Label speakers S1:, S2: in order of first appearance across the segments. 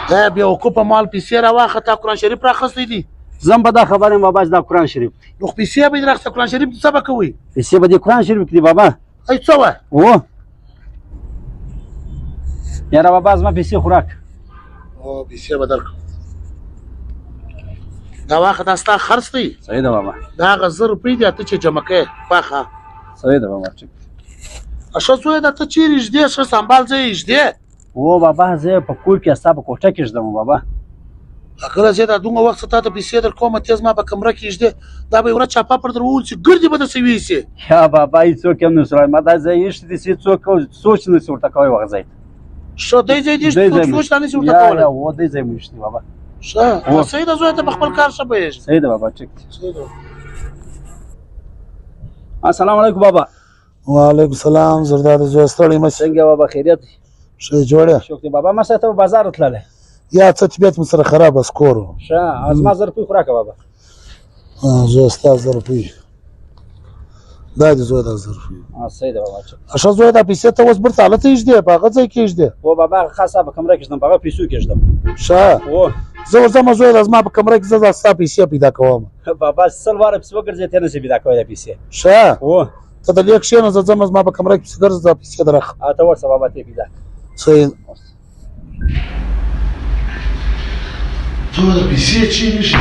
S1: دا بیوقوفه مال پیسې راواخه تا قرآن شریف راخستی دي
S2: زم به دا خبر یم بابا چې دا قرآن شریف دی
S1: نو پیسې به دې راخسته قرآن شریف څه به کوئ
S2: پیسې به دې قرآن شریف کې دي بابا
S1: ای څه وایه
S2: او یاره بابا زما پیسې خوراک
S1: او پیسې به درکړم دا واخه دا ستا خرڅ دی
S2: صحیح ده بابا
S1: دا هغه 1000 روپۍ دي ته چې جمع کوې واخه
S2: صحیح ده بابا ټیک
S1: ښه زویه دا ته چیرې ږدې ښه سنبال ځای ږدې
S2: او بابا زه په کور کې ستا په کوټه کې ږدم بابا
S1: کله چې دا دومره وخت تا ته پیسې در کومه تېز ما په کمره کې ږدې دا به یې ورځ چاپا پر در ووځي ګردې به درسې ویسې
S2: یا بابا هېڅوک هم نشو ما دا ځای ایښی دي چې څوک سوچ نشي ورته کوی هغه ځای
S1: ښه دی ځای دې څوک سوچ لا نشي ورته کولی
S2: او دی ځای مو ایښی دی بابا
S1: ښه صحیح ده زویه ته په خپل کار ښه پوهېږې
S2: صحیح ده بابا ټیک
S1: صحیح ده
S2: السلام علیکم بابا
S1: وعلیکم السلام زرداد زویه ستړی مه شې
S2: څنګه بابا خیریت دی
S1: ښه جوړه
S2: شوق دی بابا ما سره ته په بازار تللی
S1: یا څه طبیعت مې سره خراب است کور و
S2: ښه زما 1000 روپۍ خوراکه بابا
S1: زویه ستا 1000 روپۍ دا دې زویه دا 1000 روپۍ
S2: صحیح ده بابا ټیک
S1: ښه زویه دا پیسې ته اوس بیرته هلته ایږدې په هغه ځای کې ایږدې
S2: او بابا خاصه په کمره کې ږدم په هغه پیسو کې ږدم
S1: ښه
S2: او
S1: زه ورځم زویه دا زما په کمره کې زه ستا پیسې پیدا کوم
S2: بابا 100 واره پسې وګرځې ته نشي پیدا کولی دا پیسې
S1: ښه
S2: او
S1: ته دلې کښېنه زه ځم زما په کمره کې پسې ګرځه دا پیسې در اخلم
S2: ته ورسه بابا ته پیدا
S1: صحیح ته د پیسې چی نشي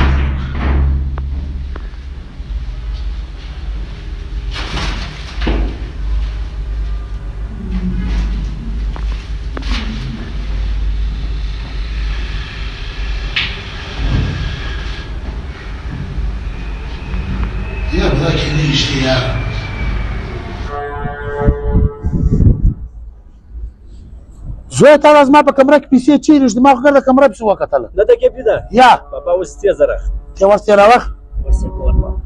S1: یا بدا کې نه ایشتې یار زویه تا زما په کمره کې پیسې چیرې ږدي ما خو ګرده کمره پسې وکتله
S2: نه ده کې پیدا
S1: یا
S2: بابا اوس 3000
S1: ته اوس تېره وخت
S2: اوس یې کور بابا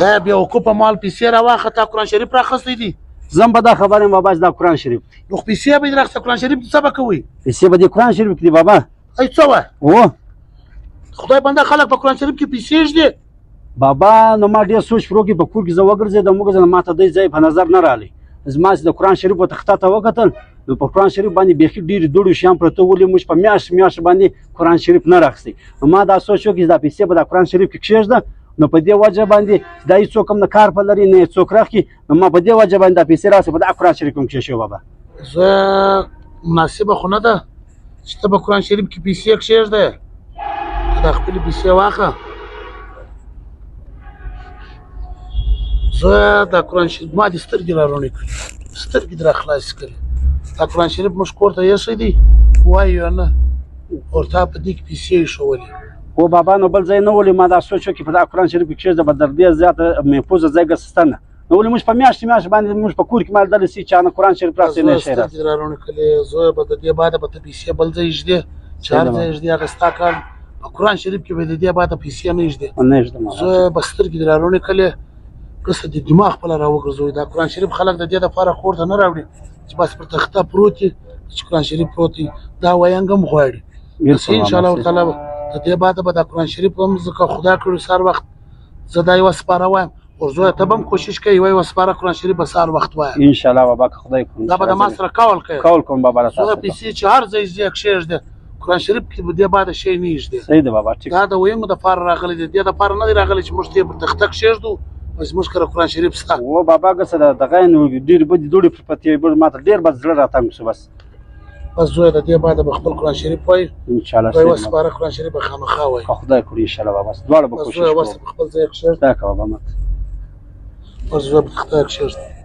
S1: دا بیوقوفه مال پیسې راواخه تا قرآن شریف راخستی دي
S2: زم به دا خبر یم بابا چې دا قرآن شریف دی
S1: نو پیسې به دې راخسته قرآن شریف څه به کوئ
S2: پیسې به دې قرآن شریف کې دي بابا
S1: ای څه وایه
S2: او
S1: خدای بنده خلک په قرآن شریف کې پیسې ږدي
S2: بابا نو ما ډېر سوچ پر وکړي په کور کې زه وګرځېدم وګرځېدم ما ته دی ځای په نظر نه راغلی زما چې د قرآن شریف ورته خطا ته وکتل نو په قرآن شریف باندې بیخي ډېرې دوړو شیان پرته ولې موږ په میاشت باندې قرآن شریف نه راخستی نو ما دا سوچ وکړي دا پیسې به د قرآن شریف کې کښېږده نو په دې وجه باندې دا هېڅوک هم نه کار په لري نه یې څوک راخلي نو ما په دې وجه باندې دا پیسې راسي په دا قرآن شریف هم کښېښو بابا
S1: زه مناسبه خو نه ده چې ته په قرآن شریف کې پیسې کښېږدې دا خپلې پیسې واخه زه دا قرآن شریف ما دې سترګې را روڼې کړي سترګې دې را خلاصې کړي دا قرآن شریف موږ کور ته ایښی دی وایو یا نه ورته په دې کې پیسې ایښولې
S2: او بابا نو بل ځای نه ولې ما دا سوچ وکړي په دا قرآن شریف کې کښېږده به در ډېر زیاته محفوظه ځای ګرځسته نه نو ولې موږ په میاشت باندې موږ په کور کې مال دلې سي چا نه قرآن شریف راخستی نه شی
S1: سترګې دې را روڼې کړلې زه به د دې باده به ته پیسې بل ځای ږدې چې هر ځای ږدې هغه ستا کار په قرآن شریف کې به د دې باده پیسې نه ږدې
S2: نه ږدم
S1: زه به سترګې دې را روڼې کړلې قصه د دماغ خپله را وګرځوئ دا قرآن شریف خلک د دې دپاره کور ته نه راوړي چې بس پر تخته پروت وي چې قرآن شریف پروت وي دا ویانګ هم غواړي بس انشاءالله تعالی د دې باده به دا قرآن شریف هم ځکه خدا کړي سهار وخت زه دا یوه سپاره وایم ورزویه ته به هم کوشش کوي یوه سپاره قرآن شریف به سهار وخت وایم
S2: انشاءالله بابا که خدای کوم
S1: دا به د ما سره کول کوي
S2: کول کوم بابا
S1: زه پیسې چې هر ځای ځای کښېږدې قرآن شریف کې به دې باده شی نه ایږدي
S2: صحیح ده بابا ټیک
S1: دا د ویونګو دپاره راغلی دی دې دپاره نه دی راغلی چې موږ دې پر تخته کښېږدو بس موږ کره قرآن شریف ستا
S2: و بابا که څه ده دغه یې نو ډېرې بدې دوړې پر پتې بل ما ته ډېر بد زړه راتنګ شو بس
S1: بس زویه د دې باده به خپل قرآن شریف وایي
S2: انشاءالله
S1: یوه سپاره قرآن شریف به خامخا وایي
S2: که خدای کړي انشاءالله بابا دواړه به
S1: بس
S2: کوشش
S1: زویه
S2: کوو
S1: ورسه په خپل ځای کښېږده
S2: دا که بابا مات
S1: بس زویه په تخته کښېږده